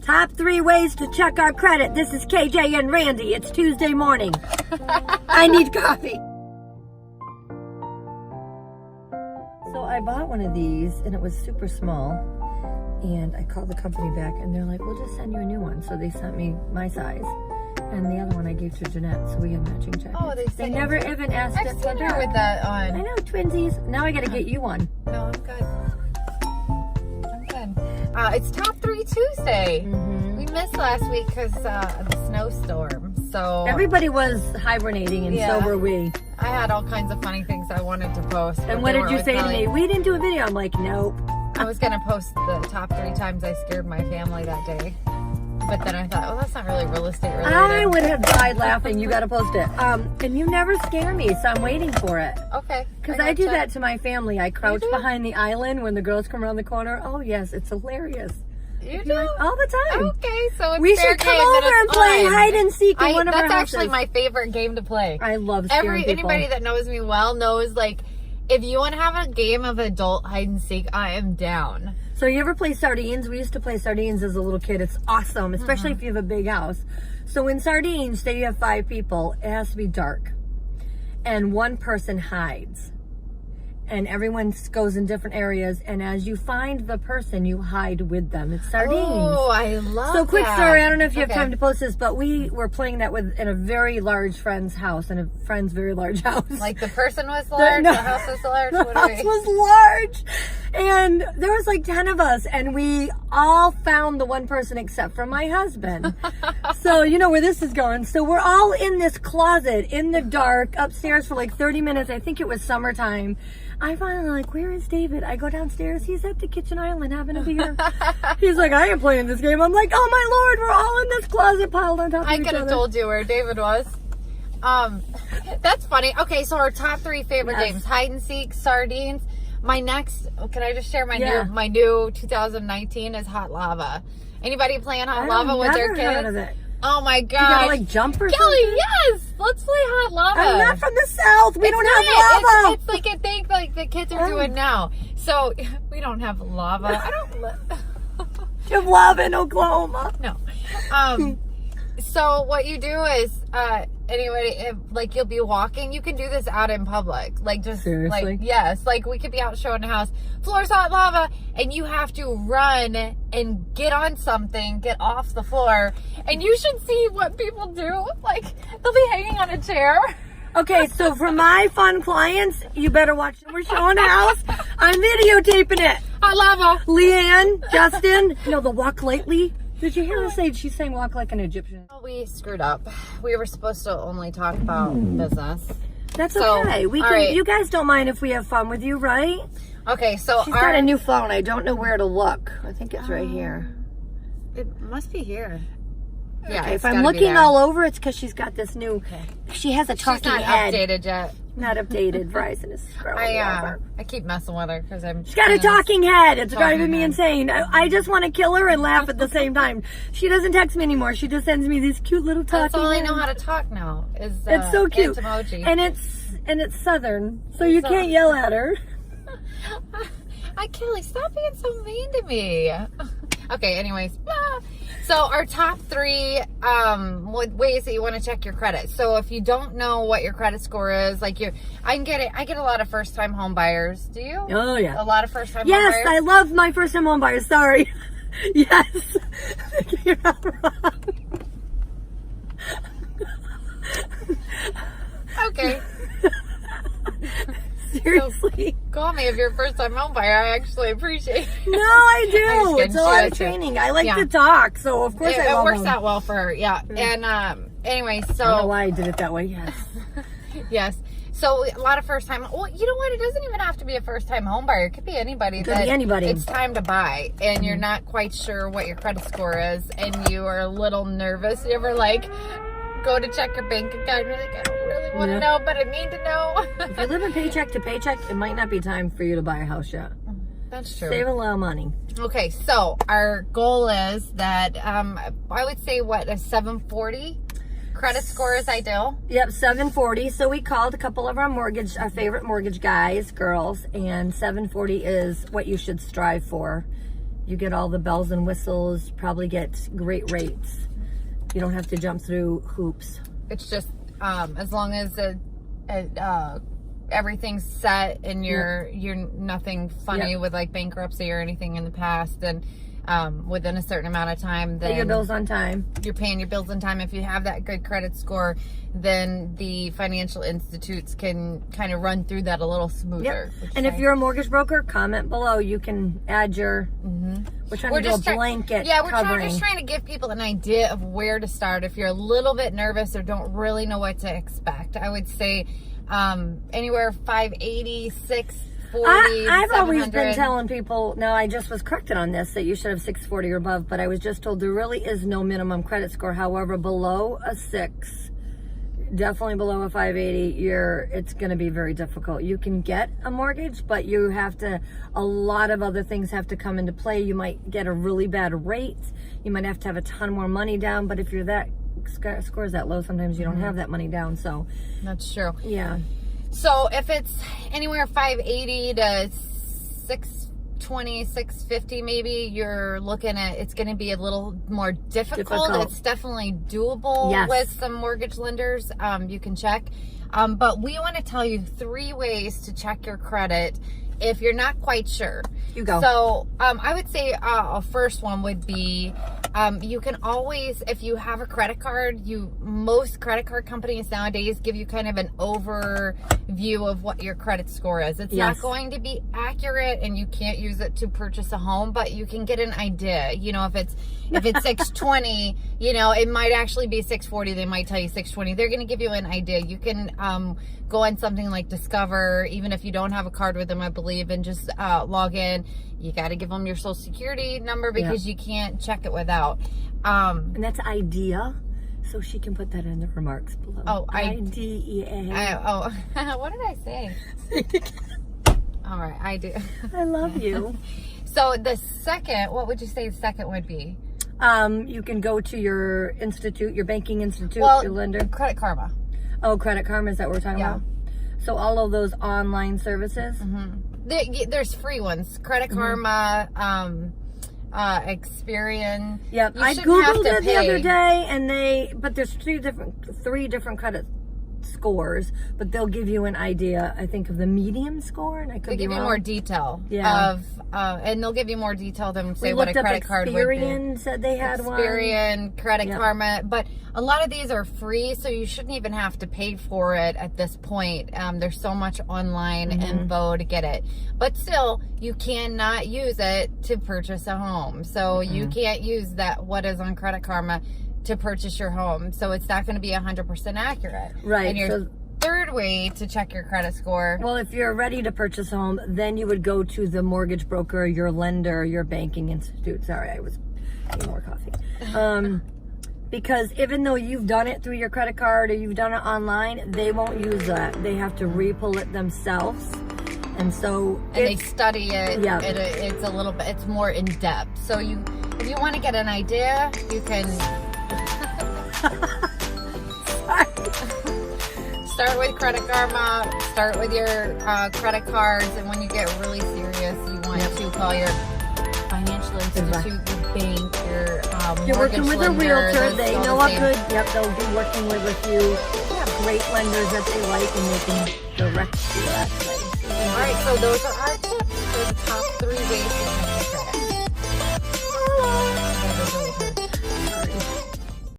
Top 3 ways to check our credit. This is KJ and Randy. It's Tuesday morning. I need coffee. So I bought one of these and it was super small. And I called the company back and they're like, we'll just send you a new one. So they sent me my size. And the other one I gave to Jeanette, so we have matching jackets. Oh, they never even asked I've us seen for her with that on. I know, twinsies. Now I gotta get you one. No, I'm good. I'm good. It's Top 3 Tuesday. Mm-hmm. We missed last week because of the snowstorm. So everybody was hibernating, and so were we. I had all kinds of funny things I wanted to post. And what did you say to me? We didn't do a video. I'm like, nope. I was gonna post the top 3 times I scared my family that day. But then I thought, oh, that's not really real estate related. I would have died laughing. You got to post it. And you never scare me, so I'm waiting for it. Okay. Because I do that to my family. I crouch behind the island when the girls come around the corner. Oh, yes, it's hilarious. You do? All the time. Okay, so it's we should come over and play hide and seek in one of our houses. That's actually my favorite game to play. I love scaring people. Anybody that knows me well knows, like, if you want to have a game of adult hide and seek, I am down. So you ever play Sardines? We used to play Sardines as a little kid. It's awesome, especially if you have a big house. So in Sardines, say you have 5 people, it has to be dark. And one person hides. And everyone goes in different areas. And as you find the person, you hide with them. It's Sardines. Oh, I love So quick that. story. I don't know if you have time to post this, but we were playing that in a very large friend's house, in a friend's very large house. Like the person was large, the house was large? The house was large. And there was like 10 of us, and we all found the one person except for my husband. So you know where this is going. So we're all in this closet in the dark upstairs for like 30 minutes. I think it was summertime. I finally like, where is David? I go downstairs. He's at the kitchen island having a beer. He's like, I ain't playing this game. I'm like, oh my Lord, we're all in this closet piled on top of each other. I could have told you where David was. That's funny. Okay, so our top 3 favorite games: hide and seek, Sardines. My next, can I just share my new 2019 is hot lava. Anybody playing hot lava with their kids? Heard of it. Oh my god! You gotta like jump or Kellie, something? yes! Let's play hot lava. I'm not from the South. We don't have lava. It's like a thing like the kids are doing now. So we don't have lava. I don't live. You have lava in Oklahoma. No. So what you do is, anyway, like you'll be walking. You can do this out in public. Like just seriously? Like yes, like we could be out showing a house. Floor's hot lava, and you have to run and get on something, get off the floor, and you should see what people do. Like they'll be hanging on a chair. Okay, so for my fun clients, you better watch. We're showing a house. I'm videotaping it. Hot lava. Leanne, Justin, you know the walk lightly. Did you hear her say she's saying walk like an Egyptian? We screwed up. We were supposed to only talk about business. That's okay. We can. Right. You guys don't mind if we have fun with you, right? Okay, so she's got a new phone. I don't know where to look. I think it's right here. It must be here. Yeah. Okay, if I'm looking all over, it's because she's got this new. Okay. She has a talking head. She's not updated yet. Not updated. Verizon is scrolling over. I keep messing with her because I'm. She's got a talking head. It's driving me insane. I just want to kill her and laugh at the same time. She doesn't text me anymore. She just sends me these cute little talking. That's all I know how to talk now. Is it's so cute emoji. and it's Southern, so you can't yell at her. Kellie, stop being so mean to me. Okay, anyways. So our top 3 ways that you want to check your credit. So if you don't know what your credit score is, like I get a lot of first-time home buyers. Do you? Oh yeah. A lot of first-time home buyers? Yes, I love my first-time home buyers. Sorry. Yes. You're not wrong. Okay. Seriously. So, call me if you're a first-time home buyer. I actually appreciate it. No, I do. It's a lot of training. I like to talk, so of course it works out well for her. Yeah. And anyway, so I don't know why I did it that way. Yes. Yes. So a lot of first-time. Well, you know what? It doesn't even have to be a first-time home buyer. It could be anybody. It could be anybody. It's time to buy, and you're not quite sure what your credit score is, and you are a little nervous. You ever like go to check your bank account and you're like, I don't really want to know, but I need to know. If you're living paycheck to paycheck, it might not be time for you to buy a house yet. That's true. Save a lot of money. Okay, so our goal is that I would say a 740 credit score is ideal. Yep, 740. So we called a couple of our favorite mortgage guys, girls, and 740 is what you should strive for. You get all the bells and whistles, probably get great rates. You don't have to jump through hoops. It's just as long as everything's set and you're nothing funny with like bankruptcy or anything in the past, and within a certain amount of time, then pay your bills on time. You're paying your bills on time. If you have that good credit score, then the financial institutes can kind of run through that a little smoother. Yep. And if you're a mortgage broker, comment below. You can add your. We're trying to do a blanket. Yeah, we're covering. just trying to give people an idea of where to start. If you're a little bit nervous or don't really know what to expect, I would say anywhere 580, 640, I've always 700. been telling people, now I just was corrected on this, that you should have 640 or above, but I was just told there really is no minimum credit score. However, below a 6, definitely below a 580, it's going to be very difficult. You can get a mortgage, but you have to, a lot of other things have to come into play. You might get a really bad rate. You might have to have a ton more money down, but if you're that scores that low, sometimes you don't have that money down. So that's true. Yeah. So if it's anywhere 580 to 620, 650, maybe you're looking at, it's going to be a little more difficult. It's definitely doable with some mortgage lenders. You can check. But we want to tell you 3 ways to check your credit if you're not quite sure. You go. So I would say a first one would be you can always, if you have a credit card, most credit card companies nowadays give you kind of an overview of what your credit score is. It's not going to be accurate, and you can't use it to purchase a home, but you can get an idea. You know, if it's 620, you know, it might actually be 640. They might tell you 620. They're going to give you an idea. You can go on something like Discover, even if you don't have a card with them, I believe, and just log in. You got to give them your social security number because you can't check it without. And that's IDEA, so she can put that in the remarks below. Oh, IDEA. What did I say? All right, I do. I love you. So the second, what would you say the second would be? You can go to your institute, your banking institute, your lender. Credit Karma. Oh, Credit Karma, is that what we're talking about? So all of those online services? There's free ones. Credit Karma, Experian. Yep, I Googled it the other day, but there's three different credit scores, but they'll give you an idea, I think, of the medium score, and I could They give you more detail and they'll give you more detail than say what a credit card would be. Experian said they had one. Experian, Credit Karma, but a lot of these are free, so you shouldn't even have to pay for it at this point. There's so much online info to get it, but still, you cannot use it to purchase a home. So you can't use what is on Credit Karma to purchase your home, so it's not going to be 100% accurate. Right. And your third way to check your credit score. Well, if you're ready to purchase a home, then you would go to the mortgage broker, your lender, your banking institute. Sorry, I was getting more coffee. Because even though you've done it through your credit card or you've done it online, they won't use that. They have to re-pull it themselves. And so they study it. Yeah. It's a little bit, it's more in depth. So if you want to get an idea, you can start with Credit Karma, start with your credit cards, and when you get really serious, you want to call your financial institute, your bank, you're working with a realtor. They know a good. Yep, they'll be working with you. They have great lenders that they like, and they can direct you that way. All right, so those are our tips for the top 3 ways.